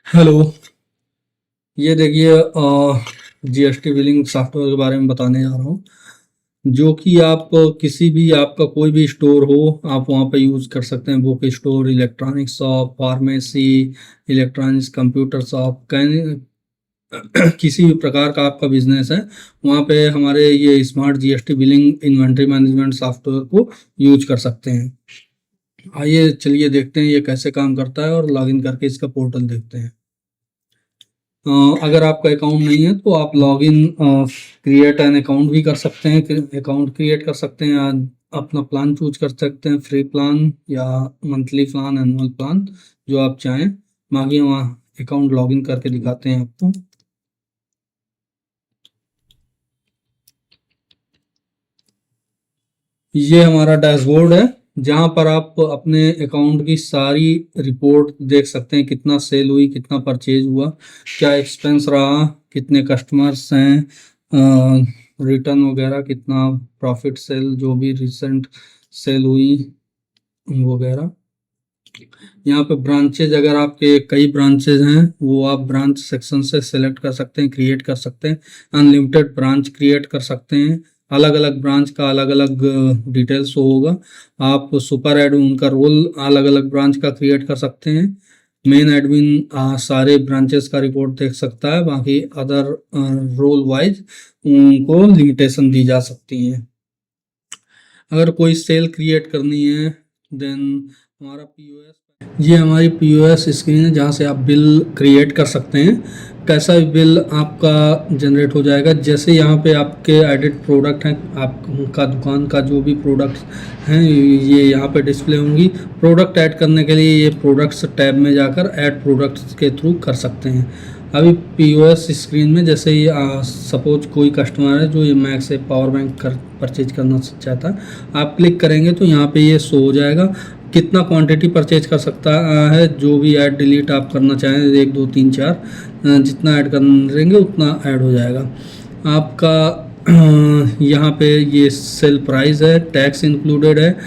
Hello. ये देखिए GST billing software के बारे में बताने जा रहा हूँ, जो कि आप किसी भी आपका कोई भी स्टोर हो आप वहाँ पे यूज़ कर सकते हैं। Book store, electronic shop, pharmacy, electronics, computer shop, किसी भी प्रकार का आपका बिजनेस है वहाँ पे हमारे ये smart GST billing inventory management software को यूज कर सकते हैं। आइए चलिए देखते हैं ये कैसे काम करता है और लॉगिन करके इसका पोर्टल देखते हैं। अगर आपका अकाउंट नहीं है तो आप लॉगिन क्रिएट एन अकाउंट भी कर सकते हैं। अकाउंट क्रिएट कर सकते हैं, अपना प्लान चूज कर सकते हैं, फ्री प्लान या मंथली प्लान, एनुअल प्लान, जो आप चाहें। बाकी वहाँ अकाउंट लॉगिन करके दिखाते हैं आपको। ये हमारा डैशबोर्ड है जहाँ पर आप अपने अकाउंट की सारी रिपोर्ट देख सकते हैं। कितना सेल हुई, कितना परचेज हुआ, क्या एक्सपेंस रहा, कितने कस्टमर्स हैं, रिटर्न वगैरह, कितना प्रॉफिट सेल, जो भी रिसेंट सेल हुई वगैरह। यहाँ पे ब्रांचेज, अगर आपके कई ब्रांचेज हैं वो आप ब्रांच सेक्शन से सेलेक्ट कर सकते हैं, क्रिएट कर सकते हैं। अनलिमिटेड ब्रांच क्रिएट कर सकते हैं। अलग अलग ब्रांच का अलग अलग डिटेल्स होगा। आप सुपर एडमिन का रोल अलग अलग ब्रांच का क्रिएट कर सकते हैं। मेन एडमिन सारे ब्रांचेस का रिपोर्ट देख सकता है। बाकी अदर रोल वाइज उनको लिमिटेशन दी जा सकती है। अगर कोई सेल क्रिएट करनी है देन हमारा पीओएस, ये हमारी पीओएस स्क्रीन है जहाँ से आप बिल क्रिएट कर सकते हैं। कैसा भी बिल आपका जनरेट हो जाएगा। जैसे यहाँ पे आपके एडिट प्रोडक्ट हैं, आपका दुकान का जो भी प्रोडक्ट्स हैं ये यहाँ पे डिस्प्ले होंगी। प्रोडक्ट ऐड करने के लिए ये प्रोडक्ट्स टैब में जाकर ऐड प्रोडक्ट्स के थ्रू कर सकते हैं। अभी पीओएस स्क्रीन में जैसे ही सपोज कोई कस्टमर है जो ये मैक से पावर बैंक परचेज करना चाहता है, आप क्लिक करेंगे तो यहाँ पे ये शो हो जाएगा कितना क्वांटिटी परचेज कर सकता है। जो भी ऐड डिलीट आप करना चाहें, 1 2 3 4 जितना ऐड करेंगे उतना ऐड हो जाएगा आपका। यहाँ पे ये सेल प्राइस है, टैक्स इंक्लूडेड है,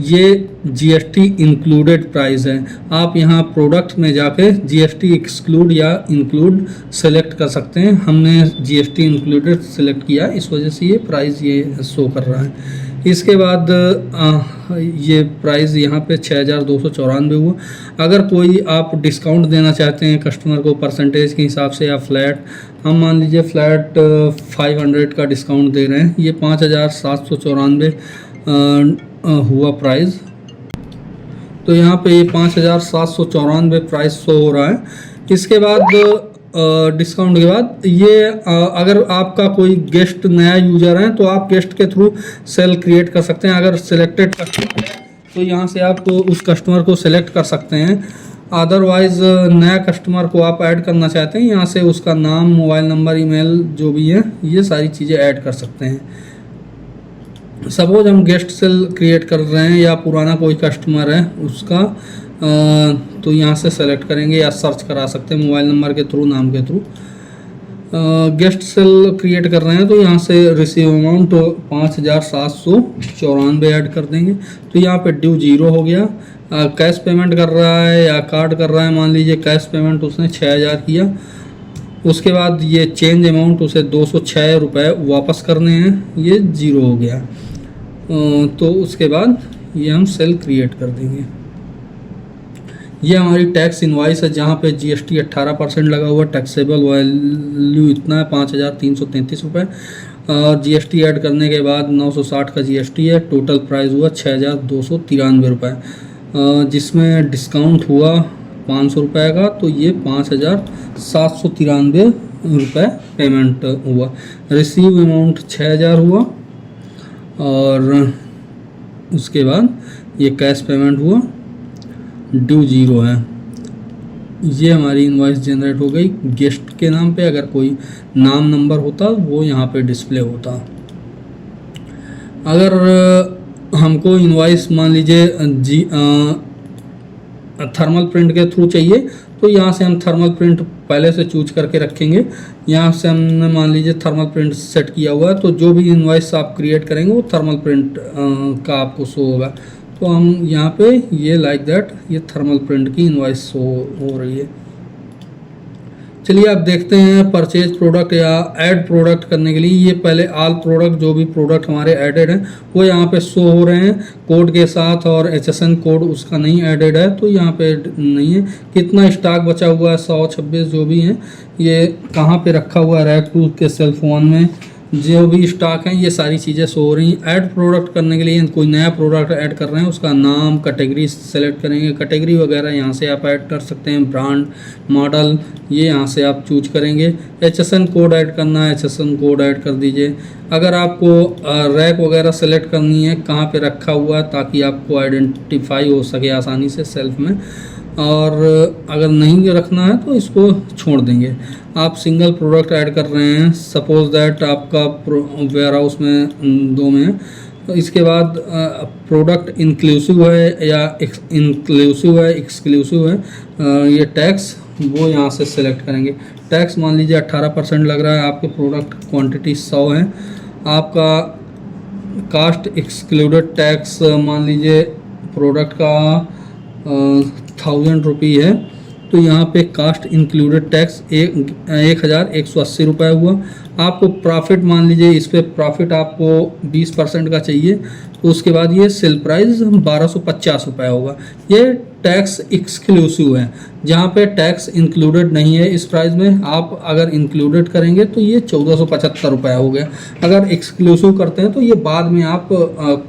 ये जीएसटी इंक्लूडेड प्राइस है। आप यहाँ प्रोडक्ट में जाके जीएसटी एक्सक्लूड या इंक्लूड सेलेक्ट कर सकते हैं। हमने जीएसटी इंक्लूडेड सेलेक्ट किया, इस वजह से ये प्राइस ये शो कर रहा है। इसके बाद ये प्राइस यहाँ पे 6294 हुआ। अगर कोई आप डिस्काउंट देना चाहते हैं कस्टमर को परसेंटेज के हिसाब से या फ्लैट, हम मान लीजिए फ्लैट 500 का डिस्काउंट दे रहे हैं, ये 5794 हुआ प्राइस। तो यहाँ पे ये 5794 प्राइस शो हो रहा है। इसके बाद डिस्काउंट के बाद ये अगर आपका कोई गेस्ट नया यूजर है तो आप गेस्ट के थ्रू सेल क्रिएट कर सकते हैं। अगर सिलेक्टेड कस्टमर है तो यहाँ से आप उस कस्टमर को सिलेक्ट कर सकते हैं। अदरवाइज नया कस्टमर को आप ऐड करना चाहते हैं, यहाँ से उसका नाम, मोबाइल नंबर, ईमेल जो भी है ये सारी चीज़ें ऐड कर सकते हैं। सपोज हम गेस्ट सेल क्रिएट कर रहे हैं या पुराना कोई कस्टमर है उसका, तो यहाँ से सेलेक्ट करेंगे या सर्च करा सकते हैं मोबाइल नंबर के थ्रू, नाम के थ्रू। गेस्ट सेल क्रिएट कर रहे हैं तो यहाँ से रिसीव अमाउंट 5794 ऐड कर देंगे। तो यहाँ पे ड्यू 0 हो गया। कैश पेमेंट कर रहा है या कार्ड कर रहा है, मान लीजिए कैश पेमेंट उसने 6000 किया। उसके बाद ये चेंज अमाउंट उसे 206 रुपये वापस करने हैं, ये 0 हो गया। तो उसके बाद ये हम सेल क्रिएट कर देंगे। ये हमारी टैक्स इनवाइस है जहाँ पे जीएसटी 18% लगा हुआ, टैक्सेबल वैल्यू इतना है 5333 रुपये, और जीएसटी ऐड करने के बाद 960 का जीएसटी है। टोटल प्राइस हुआ 6293 रुपये, जिसमें डिस्काउंट हुआ 500 रुपये का, तो ये 5793 रुपये पेमेंट हुआ। रिसीव अमाउंट 6000 हुआ और उसके बाद ये कैश पेमेंट हुआ, ड्यू 0 है। ये हमारी इनवॉइस जनरेट हो गई गेस्ट के नाम पे। अगर कोई नाम नंबर होता वो यहाँ पे डिस्प्ले होता। अगर हमको इनवॉइस मान लीजिए थर्मल प्रिंट के थ्रू चाहिए तो यहाँ से हम थर्मल प्रिंट पहले से चूज करके रखेंगे। यहाँ से हमने मान लीजिए थर्मल प्रिंट सेट किया हुआ है, तो जो भी इनवॉइस आप क्रिएट करेंगे वो थर्मल प्रिंट का आपको शो होगा। तो हम यहाँ पे ये लाइक दैट ये थर्मल प्रिंट की इनवॉइस शो हो रही है। चलिए आप देखते हैं परचेज प्रोडक्ट या ऐड प्रोडक्ट करने के लिए। ये पहले ऑल प्रोडक्ट, जो भी प्रोडक्ट हमारे ऐडेड हैं वो यहाँ पे शो हो रहे हैं कोड के साथ, और HSN कोड उसका नहीं ऐडेड है तो यहाँ पे नहीं है। कितना स्टॉक बचा हुआ है, 126 जो भी हैं, ये कहाँ पे रखा हुआ है, रैक 2 के सेल फोन में जो भी स्टॉक हैं, ये सारी चीज़ें शो हो रही हैं। ऐड प्रोडक्ट करने के लिए कोई नया प्रोडक्ट ऐड कर रहे हैं, उसका नाम, कैटेगरी सेलेक्ट करेंगे, कैटेगरी वगैरह यहाँ से आप ऐड कर सकते हैं, ब्रांड, मॉडल, ये यहाँ से आप चूज करेंगे। HSN कोड ऐड करना है, HSN कोड ऐड कर दीजिए। अगर आपको रैक वगैरह सेलेक्ट करनी है कहाँ पे रखा हुआ है, ताकि आपको आइडेंटिफाई हो सके आसानी से सेल्फ में, और अगर नहीं रखना है तो इसको छोड़ देंगे। आप सिंगल प्रोडक्ट ऐड कर रहे हैं, सपोज दैट आपका वेयर हाउस में 2 में है, तो इसके बाद प्रोडक्ट इंक्लूसिव है या इंक्लूसिव है, एक्सक्लूसिव है, ये टैक्स वो यहाँ से सेलेक्ट करेंगे। टैक्स मान लीजिए 18% लग रहा है, आपके प्रोडक्ट क्वांटिटी 100 है, आपका कास्ट एक्सक्लूडेड टैक्स मान लीजिए प्रोडक्ट का 1000 रुपी है, तो यहाँ पे कास्ट इंक्लूडेड टैक्स 1180 रुपये हुआ। आपको प्रॉफिट मान लीजिए इस पे प्रॉफिट आपको 20% का चाहिए, तो उसके बाद ये सेल प्राइस 1250 रुपये होगा। ये टैक्स एक्सक्लूसिव है, जहाँ पे टैक्स इंक्लूडेड नहीं है इस प्राइस में। आप अगर इंक्लूडेड करेंगे तो ये 1475 रुपये हो गया। अगर एक्सक्लूसिव करते हैं तो ये बाद में आप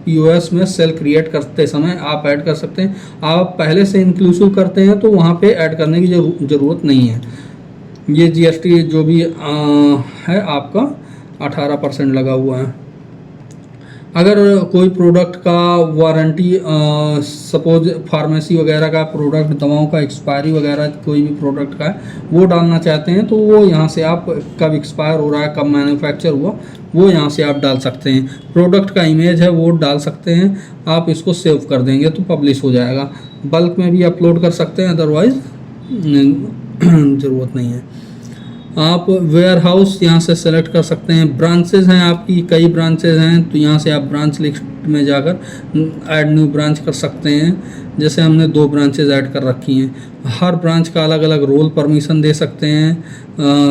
POS में सेल क्रिएट करते समय आप ऐड कर सकते हैं। आप पहले से इंक्लूसिव करते हैं तो वहाँ पे ऐड करने की ज़रूरत नहीं है। ये GST जो भी है आपका 18% लगा हुआ है। अगर कोई प्रोडक्ट का वारंटी, सपोज फार्मेसी वगैरह का प्रोडक्ट, दवाओं का एक्सपायरी वगैरह कोई भी प्रोडक्ट का है, वो डालना चाहते हैं तो वो यहाँ से आप कब एक्सपायर हो रहा है, कब मैन्युफैक्चर हुआ, वो यहाँ से आप डाल सकते हैं। प्रोडक्ट का इमेज है वो डाल सकते हैं। आप इसको सेव कर देंगे तो पब्लिश हो जाएगा। बल्क में भी अपलोड कर सकते हैं, अदरवाइज़ ज़रूरत नहीं है। आप वेयर हाउस यहाँ से सेलेक्ट कर सकते हैं। ब्रांचेज हैं आपकी, कई ब्रांचेज हैं, तो यहाँ से आप ब्रांच लिस्ट में जाकर ऐड न्यू ब्रांच कर सकते हैं। जैसे हमने 2 ब्रांचेज ऐड कर रखी हैं, हर ब्रांच का अलग अलग रोल परमिशन दे सकते हैं।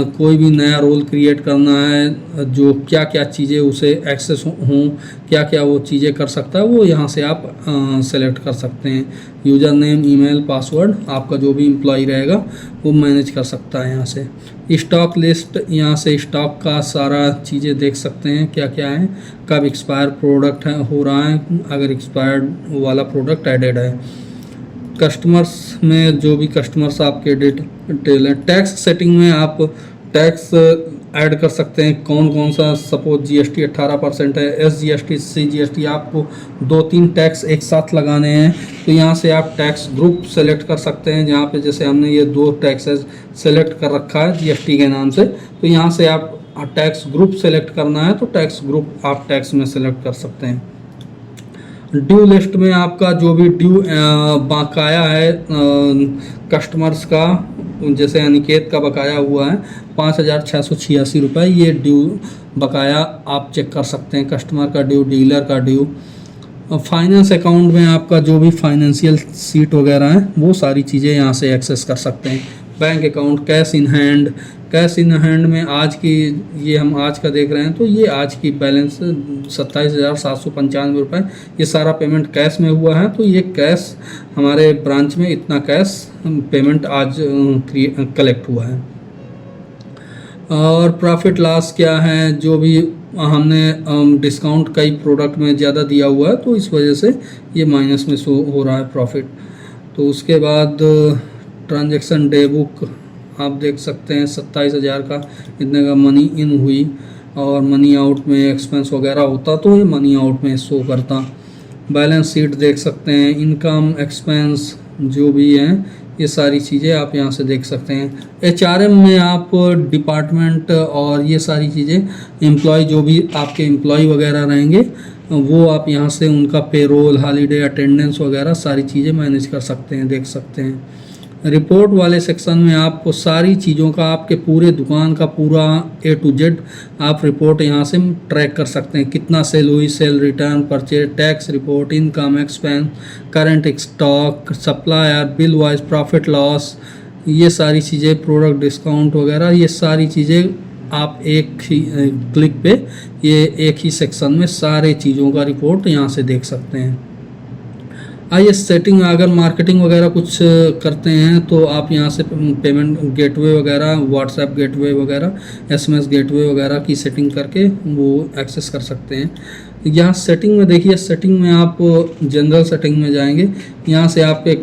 कोई भी नया रोल क्रिएट करना है, जो क्या क्या चीज़ें उसे एक्सेस हों, क्या क्या वो चीज़ें कर सकता है, वो यहाँ से आप सेलेक्ट कर सकते हैं। यूज़र नेम, ईमेल, पासवर्ड, आपका जो भी एम्प्लॉय रहेगा वो मैनेज कर सकता है यहाँ से। स्टॉक लिस्ट, यहाँ से स्टॉक का सारा चीज़ें देख सकते हैं क्या क्या है, कब एक्सपायर प्रोडक्ट हो रहा है, अगर एक्सपायर्ड वाला प्रोडक्ट एडेड है। कस्टमर्स में जो भी कस्टमर्स आपके डिटेल हैं। टैक्स सेटिंग में आप टैक्स ऐड कर सकते हैं, कौन कौन सा, सपोज GST 18% है, SGST, CGST, आपको 2-3 टैक्स एक साथ लगाने हैं तो यहाँ से आप टैक्स ग्रुप सेलेक्ट कर सकते हैं। जहाँ पे जैसे हमने ये 2 टैक्सेस सेलेक्ट कर रखा है GST के नाम से, तो यहाँ से आप टैक्स ग्रुप सेलेक्ट करना है तो टैक्स ग्रुप आप टैक्स में सेलेक्ट कर सकते हैं। ड्यू लिस्ट में आपका जो भी ड्यू बकाया है कस्टमर्स का, जैसे अनिकेत का बकाया हुआ है 5686 रुपये, ये ड्यू बकाया आप चेक कर सकते हैं। कस्टमर का ड्यू, डीलर का ड्यू। फाइनेंस अकाउंट में आपका जो भी फाइनेंशियल सीट वगैरह है वो सारी चीज़ें यहाँ से एक्सेस कर सकते हैं। Bank account, cash in hand, cash in hand में आज की, ये हम आज का देख रहे हैं तो ये आज की बैलेंस 27,795 रुपये, ये सारा पेमेंट कैश में हुआ है। तो ये कैश हमारे ब्रांच में इतना कैश पेमेंट आज कलेक्ट हुआ है। और प्रॉफिट लॉस क्या है, जो भी हमने डिस्काउंट कई प्रोडक्ट में ज़्यादा दिया हुआ है तो इस वजह से ये माइनस में शो हो रहा है प्रॉफिट। तो उसके बाद ट्रांजैक्शन डे बुक आप देख सकते हैं 27,000 का इतने का मनी इन हुई, और मनी आउट में एक्सपेंस वगैरह होता तो ये मनी आउट में शो करता। बैलेंस शीट देख सकते हैं, इनकम, एक्सपेंस जो भी हैं ये सारी चीज़ें आप यहाँ से देख सकते हैं। HRM में आप डिपार्टमेंट और ये सारी चीज़ें, एम्प्लॉय जो भी आपके एम्प्लॉय वगैरह रहेंगे वो आप यहाँ से उनका पेरोल, हॉलीडे, अटेंडेंस वगैरह सारी चीज़ें मैनेज कर सकते हैं, देख सकते हैं। रिपोर्ट वाले सेक्शन में आपको सारी चीज़ों का, आपके पूरे दुकान का पूरा A to Z आप रिपोर्ट यहाँ से ट्रैक कर सकते हैं। कितना सेल हुई, cell return, purchase, tax report, income, expense, current stock, supplier, bill wise, profit loss, ये सारी चीज़ें, प्रोडक्ट डिस्काउंट वगैरह, ये सारी चीज़ें आप एक ही क्लिक पे, ये एक ही सेक्शन में सारे चीज़ों का रिपोर्ट यहाँ से देख सकते हैं। आइए सेटिंग, अगर मार्केटिंग वगैरह कुछ करते हैं तो आप यहाँ से पेमेंट गेटवे वगैरह, व्हाट्सएप गेटवे वगैरह, एसएमएस गेटवे वगैरह की सेटिंग करके वो एक्सेस कर सकते हैं। यहाँ सेटिंग में देखिए, सेटिंग में आप जनरल सेटिंग में जाएंगे, यहाँ से आपके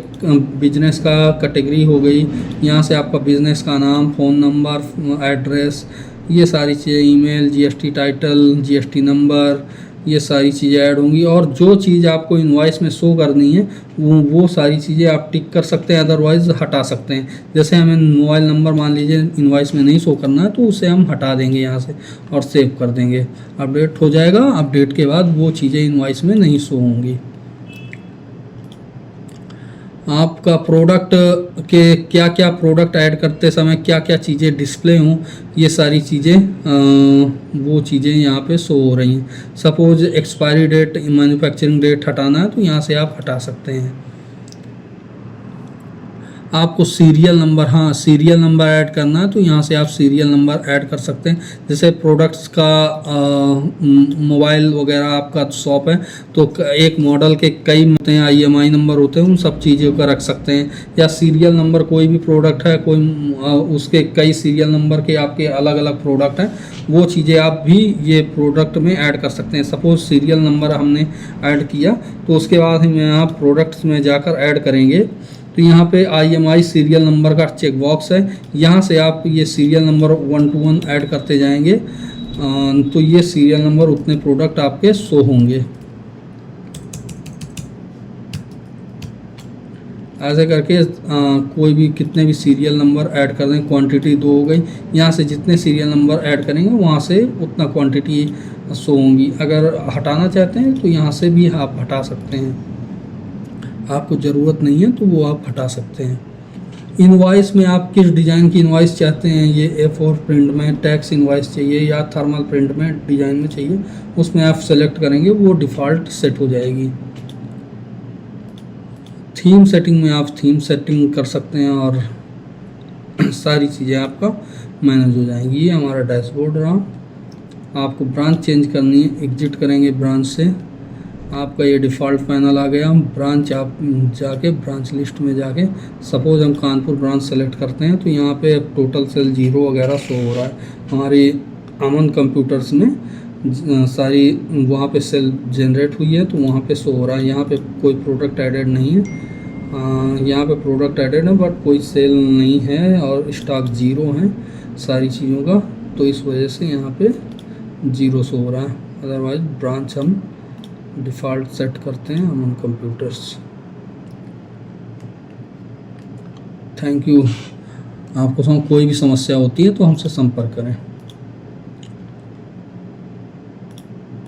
बिजनेस का कैटेगरी हो गई, यहाँ से आपका बिजनेस का नाम, फ़ोन नंबर, एड्रेस, ये सारी चीज़ें, email, GST title, GST number, ये सारी चीज़ें ऐड होंगी। और जो चीज़ आपको इनवॉइस में शो करनी है वो सारी चीज़ें आप टिक कर सकते हैं, अदरवाइज़ हटा सकते हैं। जैसे हमें मोबाइल नंबर मान लीजिए इनवॉइस में नहीं शो करना है तो उसे हम हटा देंगे यहाँ से और सेव कर देंगे, अपडेट हो जाएगा। अपडेट के बाद वो चीज़ें इनवॉइस में नहीं शो होंगी। आपका प्रोडक्ट के क्या क्या प्रोडक्ट ऐड करते समय क्या क्या चीज़ें डिस्प्ले हों, ये सारी चीज़ें वो चीज़ें यहाँ पे शो हो रही हैं। Suppose expiry date, manufacturing date हटाना है तो यहाँ से आप हटा सकते हैं। आपको सीरियल नंबर, हाँ सीरियल नंबर ऐड करना है तो यहाँ से आप सीरियल नंबर ऐड कर सकते हैं। जैसे प्रोडक्ट्स का मोबाइल वगैरह आपका शॉप है तो एक मॉडल के कई IMI नंबर होते हैं, उन सब चीज़ों का रख सकते हैं। या सीरियल नंबर, कोई भी प्रोडक्ट है, कोई उसके कई सीरियल नंबर के आपके अलग अलग प्रोडक्ट हैं, वो चीज़ें आप भी ये प्रोडक्ट में ऐड कर सकते हैं। सपोज सीरियल नंबर हमने ऐड किया तो उसके बाद हम यहाँ प्रोडक्ट्स में जाकर ऐड करेंगे तो यहाँ पे IMI सीरियल नंबर का चेक बॉक्स है, यहाँ से आप ये सीरियल नंबर 1 to 1 ऐड करते जाएंगे तो ये सीरियल नंबर उतने प्रोडक्ट आपके शो होंगे। ऐसे करके कोई भी कितने भी सीरियल नंबर ऐड कर दें, क्वांटिटी 2 हो गई, यहाँ से जितने सीरियल नंबर ऐड करेंगे वहाँ से उतना क्वांटिटी शो होंगी। अगर हटाना चाहते हैं तो यहाँ से भी आप हटा सकते हैं, आपको ज़रूरत नहीं है तो वो आप हटा सकते हैं। इनवॉइस में आप किस डिज़ाइन की इनवॉइस चाहते हैं, ये A4 प्रिंट में टैक्स इनवॉइस चाहिए या थर्मल प्रिंट में डिज़ाइन में चाहिए, उसमें आप सेलेक्ट करेंगे, वो डिफ़ॉल्ट सेट हो जाएगी। थीम सेटिंग में आप थीम सेटिंग कर सकते हैं और सारी चीज़ें आपका मैनेज हो जाएंगी। ये हमारा डैशबोर्ड रहा। आपको ब्रांच चेंज करनी है, एग्जिट करेंगे ब्रांच से, आपका ये डिफ़ॉल्ट पैनल आ गया। ब्रांच आप जाके ब्रांच लिस्ट में जाके सपोज हम कानपुर ब्रांच सेलेक्ट करते हैं तो यहाँ पे टोटल सेल 0 वगैरह शो हो रहा है। हमारी अमन कंप्यूटर्स में सारी वहाँ पे सेल जनरेट हुई है तो वहाँ पे शो हो रहा है। यहाँ पे कोई प्रोडक्ट एडेड नहीं है, यहाँ पे प्रोडक्ट एडेड है बट कोई सेल नहीं है और स्टॉक 0 है सारी चीज़ों का, तो इस वजह से यहाँ पे 0 शो हो रहा है। अदरवाइज ब्रांच हम डिफ़ॉल्ट सेट करते हैं अमन कंप्यूटर्स। Thank you. आपको कोई भी समस्या होती है तो हमसे संपर्क करें।